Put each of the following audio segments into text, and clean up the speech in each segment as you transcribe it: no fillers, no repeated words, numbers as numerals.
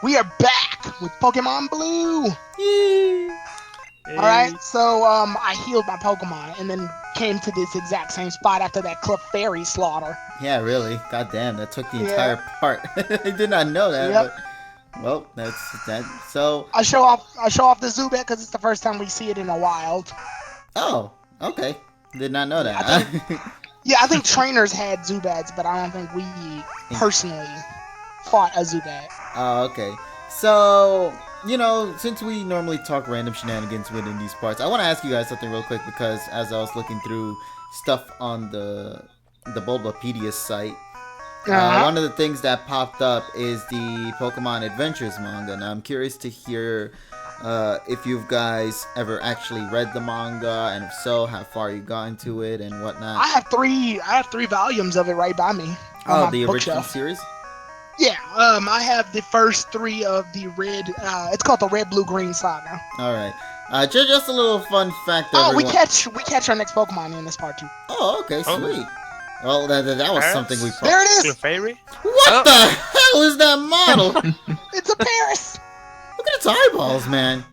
We are back with Pokemon Blue. Yay. Alright, so I healed my Pokemon and then came to this exact same spot after that Clefairy slaughter. Yeah, really. God damn, that took the entire part. I did not know that, but well, that's that. So I show off the Zubat because it's the first time we see it in the wild. oh, okay. Did not know that. I think trainers had Zubats, but I don't think we personally fought a Zubat. Oh, okay. So, since we normally talk random shenanigans within these parts, I want to ask you guys something real quick because as I was looking through stuff on the Bulbapedia site, one of the things that popped up is the Pokemon Adventures manga. Now, I'm curious to hear if you guys ever actually read the manga, and if so, how far you got into it and whatnot. I have three volumes of it right by me. Oh, the original series? Yeah, I have the first 3 of the red. It's called the Red, Blue, Green Saga. All right. Just a little fun fact. Oh, we catch our next Pokemon in this part too. Oh, okay, sweet. Well, that was something we. There it is. What the hell is that model? It's a Paris. Look at its eyeballs, man.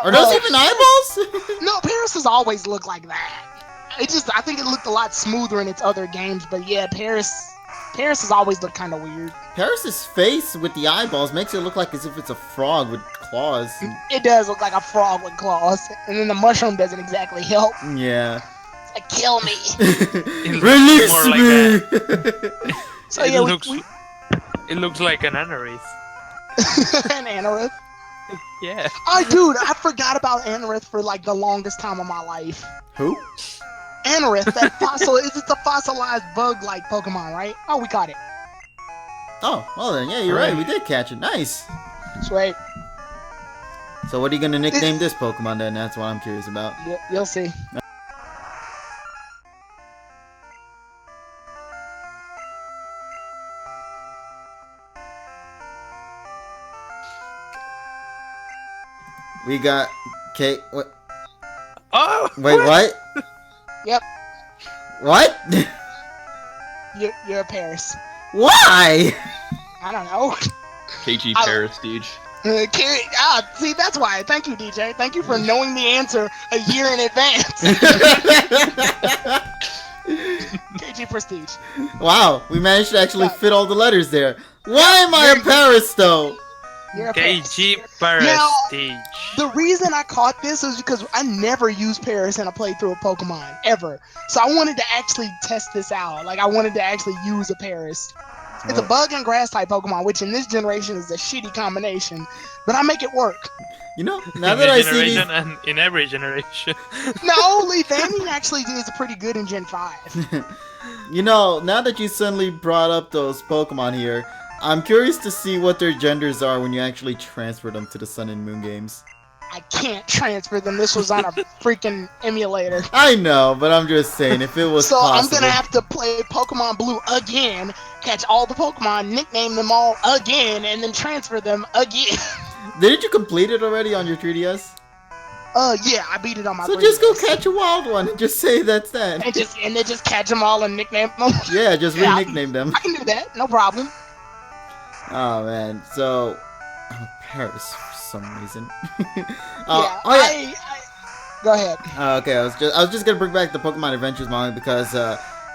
Are those even eyeballs? No, Paris has always looked like that. I think it looked a lot smoother in its other games, but yeah, Paris has always looked kind of weird. Paris's face with the eyeballs makes it look like as if it's a frog with claws. It does look like a frog with claws, and then the mushroom doesn't exactly help. Yeah. It's like, kill me. Release me. Like So it looks like an Anorith. An Anorith. Yeah. Oh, dude, I forgot about Anorith for like the longest time of my life. Who? Anorith, that fossil. It's a fossilized bug-like Pokemon, right? Oh, we caught it. Oh, well then, yeah, you're right. We did catch it. Nice. Sweet. So what are you going to nickname this Pokemon then? That's what I'm curious about. You'll see. We got Kate. What? Oh! Wait, what? Yep. What? You're a Paris. Why? I don't know. KG Paristige. See, that's why. Thank you, DJ. Thank you for knowing the answer a year in advance. KG Prestige. Wow, we managed to actually fit all the letters there. Why am I a Paris, though? You're a KG Paris. Prestige. The reason I caught this is because I never used Paris in a playthrough of Pokemon, ever. So I wanted to actually test this out. Like, I wanted to actually use a Paris. It's a bug and grass type Pokemon, which in this generation is a shitty combination, but I make it work. Now In that this I see generation and in every generation. No, Lethanian actually is pretty good in Gen 5. now that you suddenly brought up those Pokemon here, I'm curious to see what their genders are when you actually transfer them to the Sun and Moon games. I can't transfer them. This was on a freaking emulator. I know, but I'm just saying, if it was So possible. I'm gonna have to play Pokemon Blue again, catch all the Pokemon, nickname them all again, and then transfer them again. Didn't you complete it already on your 3DS? Yeah, I beat it on my 3DS. So just go catch a wild one and just say that's that. And then just catch them all and nickname them. Yeah, just re-nickname them. I can do that, no problem. Oh man, so Paris for some reason. Go ahead. Okay, I was just gonna bring back the Pokemon Adventures manga because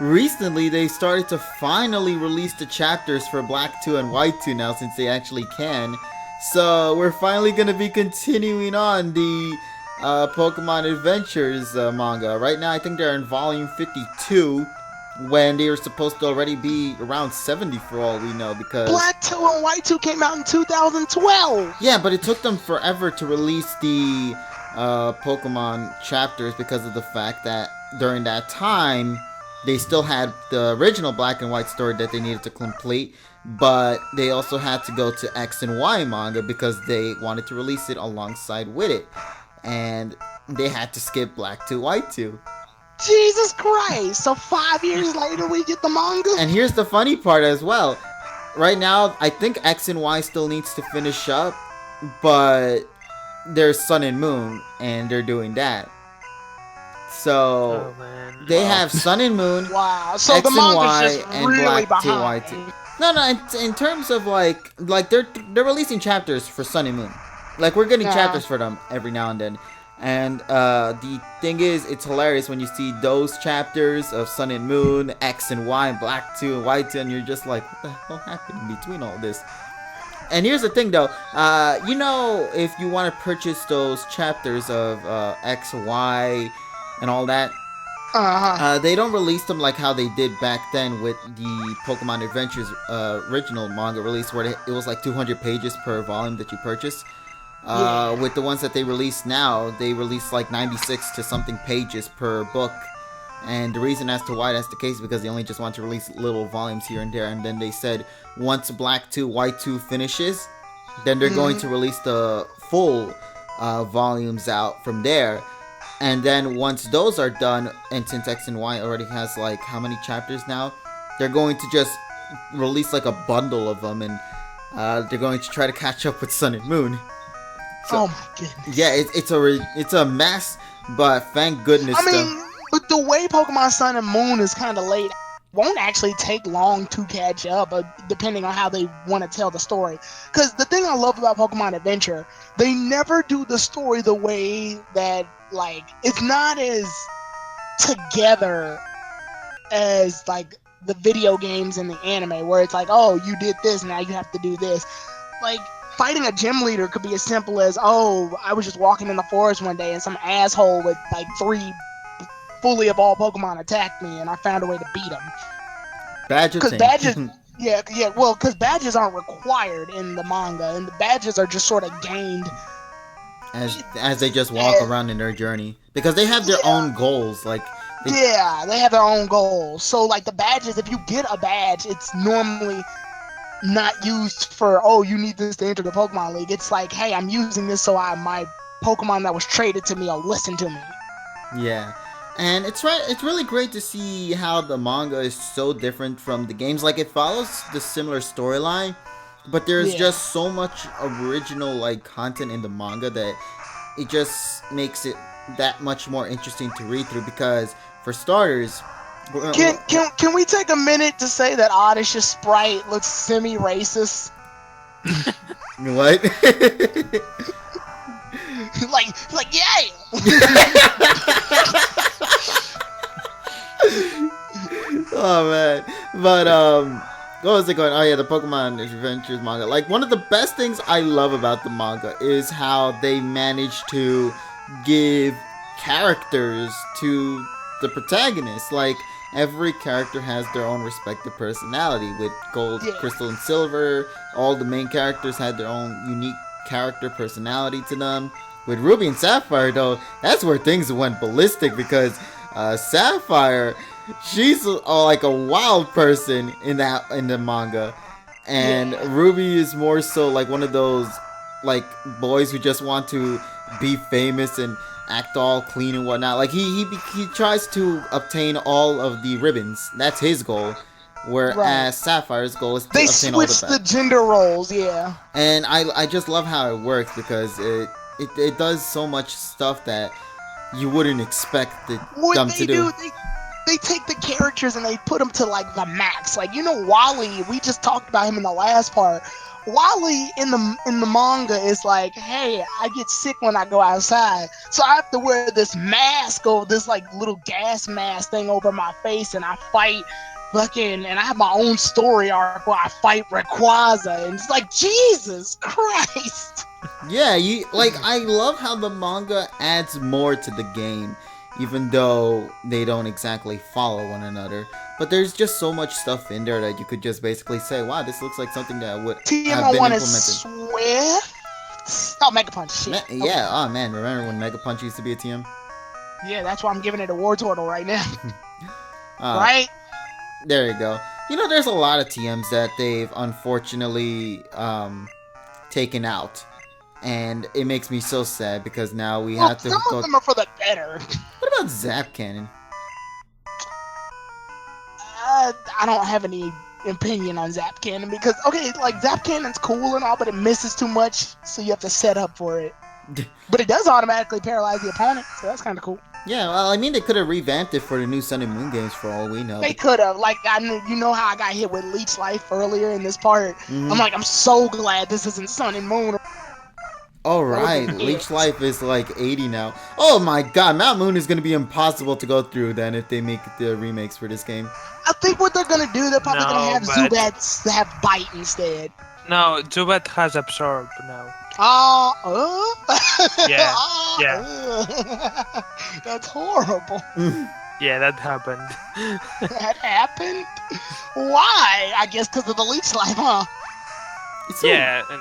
recently they started to finally release the chapters for Black 2 and White 2 now, since they actually can. So we're finally gonna be continuing on the Pokemon Adventures manga. Right now, I think they're in volume 52. When they were supposed to already be around 70 for all we know, because Black 2 and White 2 came out in 2012. Yeah, but it took them forever to release the Pokemon chapters because of the fact that during that time they still had the original Black and White story that they needed to complete, but they also had to go to X and Y manga because they wanted to release it alongside with it, and they had to skip Black 2, White 2. Jesus Christ! So 5 years later we get the manga? And here's the funny part as well. Right now, I think X and Y still needs to finish up, but there's Sun and Moon, and they're doing that. So, they have Sun and Moon, wow. So X the and Y, manga's just and really Black 2, behind. White 2. No, in terms of like they're releasing chapters for Sun and Moon. Like we're getting chapters for them every now and then. And the thing is, it's hilarious when you see those chapters of Sun and Moon, X and Y, and Black 2 and White 2, and you're just like, what the hell happened in between all this? And here's the thing though, you know, if you want to purchase those chapters of X, Y, and all that, they don't release them like how they did back then with the Pokemon Adventures original manga release, where it was like 200 pages per volume that you purchase. With the ones that they release now, they release like 96 to something pages per book. And the reason as to why that's the case is because they only just want to release little volumes here and there. And then they said once Black 2, White 2 finishes, then they're going to release the full volumes out from there. And then once those are done, and since X and Y already has like how many chapters now, they're going to just release like a bundle of them, and they're going to try to catch up with Sun and Moon. So, oh my goodness. Yeah, it's a mess, but thank goodness. I mean, but the way Pokemon Sun and Moon is kind of laid, won't actually take long to catch up, depending on how they want to tell the story. Because the thing I love about Pokemon Adventure, they never do the story the way that, like, it's not as together as, like, the video games and the anime, where it's like, oh, you did this, now you have to do this. Like, fighting a gym leader could be as simple as, oh, I was just walking in the forest one day and some asshole with, like, 3 fully evolved Pokemon attacked me, and I found a way to beat them. Because badges, because badges aren't required in the manga, and the badges are just sort of gained as they just walk around in their journey, because they have their own goals. Like they have their own goals. So like the badges, if you get a badge, it's normally not used for, oh, you need this to enter the Pokemon League. It's like, hey, I'm using this so my Pokemon that was traded to me will listen to me. Yeah. And it's really great to see how the manga is so different from the games. Like, it follows the similar storyline, but there's just so much original, like, content in the manga that it just makes it that much more interesting to read through. Because, for starters... Can we take a minute to say that Oddish's Sprite looks semi-racist? What? like, yay! Oh man, but what was it going? Oh yeah, the Pokemon Adventures manga. Like, one of the best things I love about the manga is how they managed to give characters to the protagonists. Like, every character has their own respective personality. With Gold, Crystal, and Silver, all the main characters had their own unique character personality to them. With Ruby and Sapphire, though, that's where things went ballistic, because Sapphire, she's like a wild person in the manga, and Ruby is more so like one of those like boys who just want to be famous and act all clean and whatnot. Like he tries to obtain all of the ribbons. That's his goal. Whereas Sapphire's goal is to obtain all the switched the gender roles, And I just love how it works, because it does so much stuff that you wouldn't expect them to do. They take the characters and they put them to like the max. Like, you know, Wally, we just talked about him in the last part. Wally in the manga is like, hey, I get sick when I go outside, so I have to wear this mask, or this like little gas mask thing over my face, and I fight and I have my own story arc where I fight Rayquaza, and it's like, Jesus Christ. Yeah, I love how the manga adds more to the game, even though they don't exactly follow one another. But there's just so much stuff in there that you could just basically say, wow, this looks like something that would have been implemented. Swift? Oh, Mega Punch, shit. Yeah, oh man, remember when Mega Punch used to be a TM? Yeah, that's why I'm giving it a War Turtle right now. Right? There you go. You know, there's a lot of TMs that they've unfortunately taken out. And it makes me so sad, because now we have to... Some of them are for the better. What about Zap Cannon? I don't have any opinion on Zap Cannon, because, okay, like, Zap Cannon's cool and all, but it misses too much, so you have to set up for it. But it does automatically paralyze the opponent, so that's kind of cool. Yeah, well, I mean, they could have revamped it for the new Sun and Moon games for all we know. They could have. Like, you know how I got hit with Leech Life earlier in this part? Mhm. I'm like, I'm so glad this isn't Sun and Moon. Alright, Leech Life is like 80 now. Oh my god, Mount Moon is going to be impossible to go through then if they make the remakes for this game. I think what they're gonna do, they're probably gonna have but- Zubats have Bite instead. No, Zubat has Absorb now. Yeah, yeah. That's horrible. Yeah, that happened. That happened? Why? I guess because of the Leech Life, huh? It's so- Yeah, and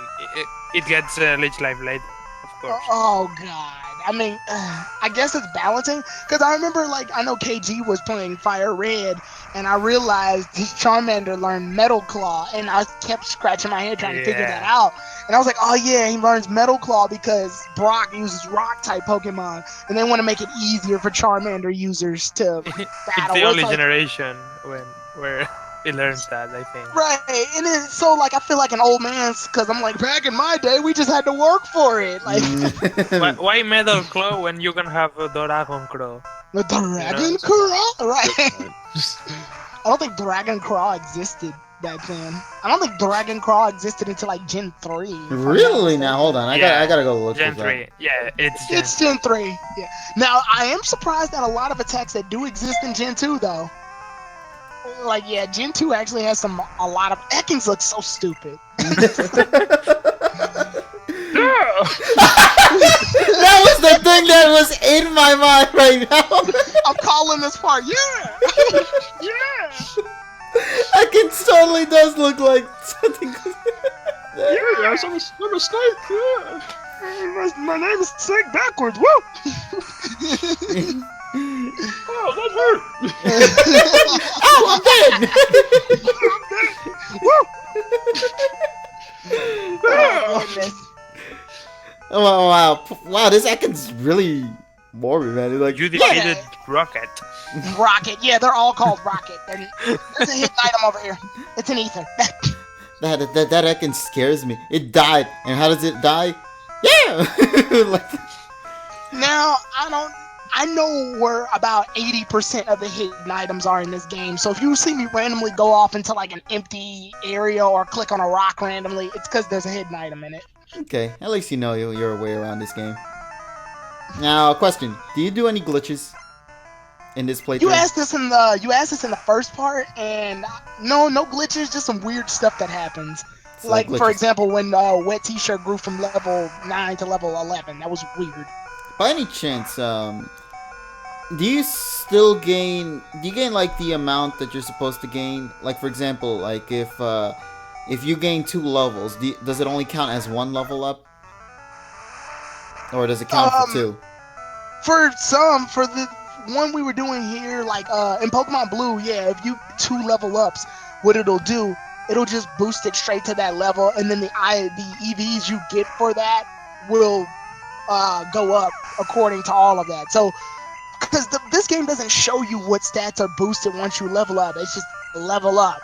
it gets Leech Life later, of course. Oh god. I mean, I guess it's balancing. Because I remember, like, I know KG was playing Fire Red, and I realized his Charmander learned Metal Claw, and I kept scratching my head trying to figure that out. And I was like, oh yeah, he learns Metal Claw because Brock uses Rock-type Pokemon, and they want to make it easier for Charmander users to It's battle. the only like, generation where it learns that, I think. right, and then, so, like, I feel like an old man, because I'm like, back in my day, we just had to work for it. Like, Why Metal Claw when you can have a Dragon Claw? the Dragon Yeah. Claw? Right. I don't think Dragon Claw existed back then. I don't think Dragon Claw existed until like Gen 3. Really? Now hold on, I gotta go look Gen for that. 3. Yeah, it's Gen It's Gen 3. Yeah. Now I am surprised at a lot of attacks that do exist in Gen 2 though. Like yeah, Gen 2 actually has a lot of Ekans looks so stupid. That was the thing that was in my mind right now. I'm calling this part. Yeah. Yeah. Ekans totally does look like something. Yeah, I'm a snake. Yeah. My name is Snake backwards. Woo! Oh, that hurt. Oh, I'm dead. Woo! Oh, goodness. Oh, wow, this Ekans really morbid, man. It's like, You defeated Rocket. Rocket. Yeah, they're all called Rocket. There's a hidden item over here. It's an ether. that Ekans scares me. It died, and how does it die? Yeah. Like, Now, I know where about 80% of the hidden items are in this game. So if you see me randomly go off into like an empty area or click on a rock randomly, it's because there's a hidden item in it. okay, at least you know your way around this game. Now, question: do you do any glitches in this playthrough? You asked this in the first part, and no glitches, just some weird stuff that happens. So Like for glitches. example, when Wet T-shirt grew from level 9 to level 11, that was weird. By any chance, do you still gain? Do you gain like the amount that you're supposed to gain? Like for example, like if you gain 2 levels, does it only count as 1 level up, or does it count for 2? For the one we were doing here, like in Pokemon Blue, yeah, if you 2 level ups, what it'll do, it'll just boost it straight to that level, and then the EVs you get for that will go up according to all of that. So, because this game doesn't show you what stats are boosted once you level up, it's just level up.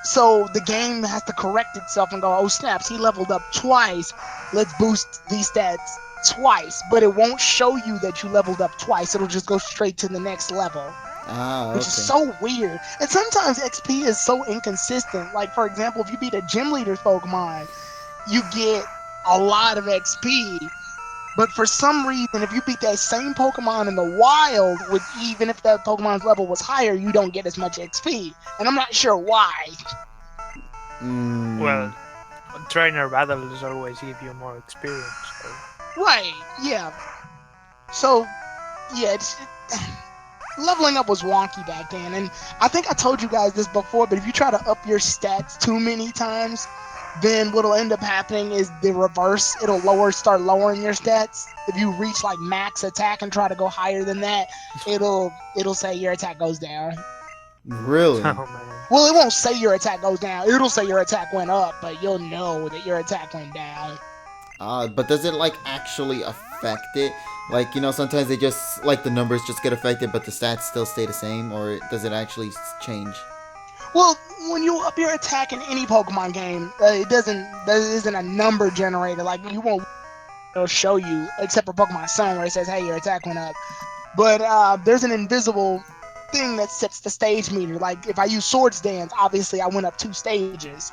So the game has to correct itself and go, oh snaps, he leveled up twice, let's boost these stats twice. But it won't show you that you leveled up twice, it'll just go straight to the next level. Ah, okay. Which is so weird. And sometimes XP is so inconsistent. Like, for example, if you beat a gym leader's Pokemon, you get a lot of XP. But for some reason, if you beat that same Pokemon in the wild, even if that Pokemon's level was higher, you don't get as much XP. And I'm not sure why. Well, trainer battles always give you more experience. So. Right, yeah. So, yeah, leveling up was wonky back then. And I think I told you guys this before, but if you try to up your stats too many times, then what'll end up happening is the reverse. It'll start lowering your stats. If you reach like max attack and try to go higher than that, it'll say your attack goes down. Really? Oh man. Well, it won't say your attack goes down. It'll say your attack went up, but you'll know that your attack went down. But does it like actually affect it? Like, you know, sometimes they just like the numbers just get affected, but the stats still stay the same, or does it actually change? Well, when you up your attack in any Pokemon game, there isn't a number generator. Like, you won't, it'll show you, except for Pokemon Sun, where it says, hey, your attack went up. But there's an invisible thing that sets the stage meter. Like if I use Swords Dance, obviously I went up 2 stages.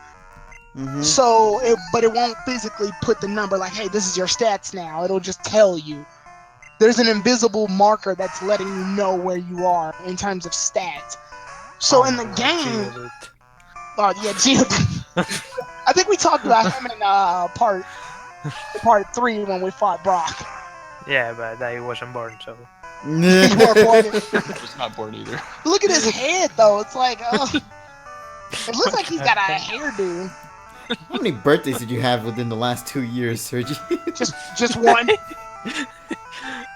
But it won't physically put the number like, hey, this is your stats now. It'll just tell you. There's an invisible marker that's letting you know where you are in terms of stats. So in the game, I think we talked about him in part 3 when we fought Brock. Yeah, but I wasn't born, so. You weren't born. I was not born either. Look at his head, though. It's like, it looks like he's got a hairdo. How many birthdays did you have within the last 2 years, Sergi? Just one.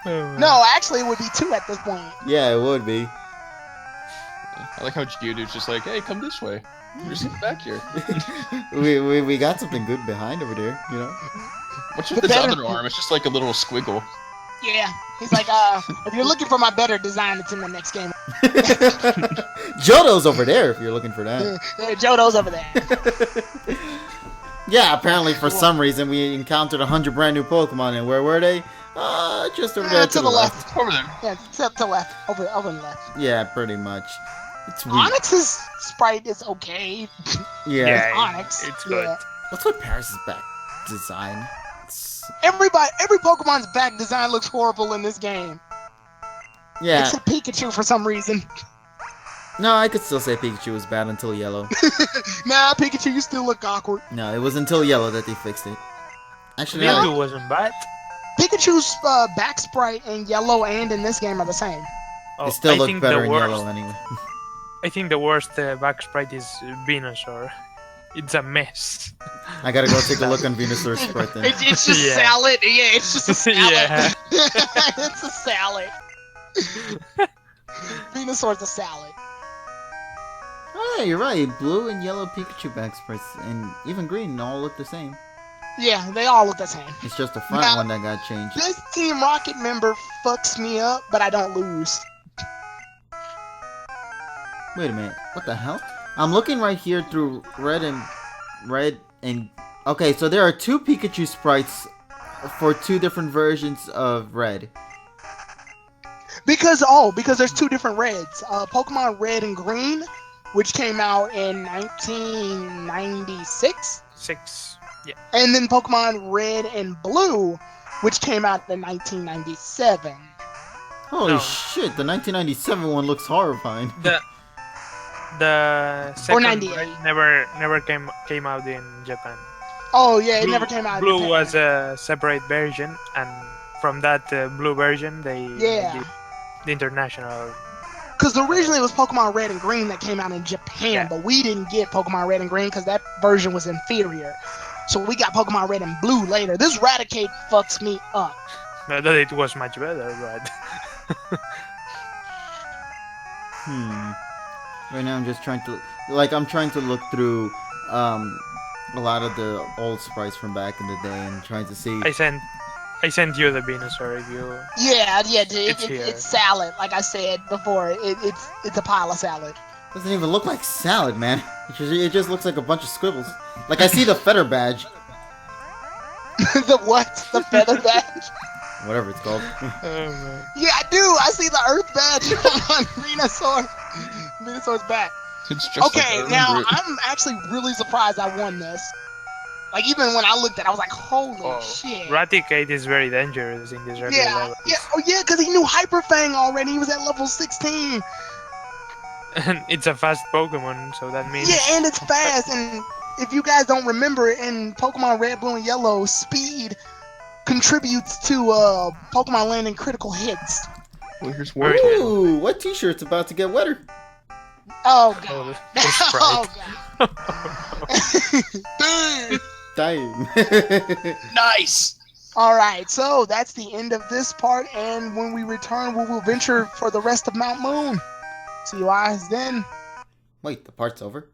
No, actually, it would be 2 at this point. Yeah, it would be. I like how Geodude's just like, hey, come this way. You're sitting back here. we got something good behind over there, you know? What's with his other arm? It's just like a little squiggle. Yeah, he's like, if you're looking for my better design, it's in the next game. Johto's over there if you're looking for that. Yeah, Johto's over there. Yeah, apparently for some reason we encountered 100 brand new Pokemon, and where were they? Just over there to the left. Over there. Yeah, to the left. Over on the left. Yeah, pretty much. It's weird. Onyx's sprite is okay. Yeah. Onyx. It's good. Yeah. What's with Paris' back design? Every Pokemon's back design looks horrible in this game. Yeah. Except Pikachu for some reason. No, I could still say Pikachu was bad until Yellow. Nah, Pikachu, you still look awkward. No, it was until Yellow that they fixed it. Actually, Mewtwo wasn't bad. Pikachu's back sprite in Yellow and in this game are the same. Oh, it still I looked think better the in worst, Yellow anyway. I think the worst back sprite is Venusaur. It's a mess. I gotta go take a look on Venusaur's sprite then. It's just Yeah. salad. Yeah, it's just a salad. Yeah. It's a salad. Venusaur's a salad. Oh, you're right. Blue and yellow Pikachu back sprites, and even green, all look the same. Yeah, they all look the same. It's just the front Now, one that got changed. This Team Rocket member fucks me up, but I don't lose. Wait a minute. What the hell? I'm looking right here through red and... Okay, so there are 2 Pikachu sprites for 2 different versions of red. Because there's 2 different reds. Pokemon Red and Green, which came out in 1996. 6. Yeah. And then Pokemon Red and Blue, which came out in 1997. Holy No. shit, the 1997 one looks horrifying. The second 98. one never came out in Japan. Oh yeah, it never came out. in Blue Japan. was a separate version, and from that blue version, they Yeah. did the international. Because originally it was Pokemon Red and Green that came out in Japan, Yeah. but we didn't get Pokemon Red and Green because that version was inferior. So we got Pokemon Red and Blue later. This Raticate fucks me up. Not that it was much better, but Right now I'm just trying to... I'm trying to look through a lot of the old sprites from back in the day and trying to see... I sent you the Venusaur review. Yeah, dude, It's here. it's salad. Like I said before, it's a pile of salad. Doesn't even look like salad, man. It just looks like a bunch of scribbles. Like, I see the feather badge. The what? The feather badge? Whatever it's called. Yeah, I do. I see the Earth badge on Venusaur. Venusaur's back. It's just Okay, like, now I'm actually really surprised I won this. Like even when I looked at it, I was like, holy shit. Raticate is very dangerous in this regular level. Yeah, because he knew Hyper Fang already. He was at level 16. And it's a fast Pokemon, so that means... Yeah, and it's fast. And if you guys don't remember, in Pokemon Red, Blue, and Yellow, speed contributes to Pokemon landing critical hits. well, here's one. Ooh, what t-shirt's about to get wetter? Oh Oh, god. the Dude. Damn. Nice! Alright, so that's the end of this part, and when we return, we will venture for the rest of Mount Moon. See you guys then. Wait, the part's over?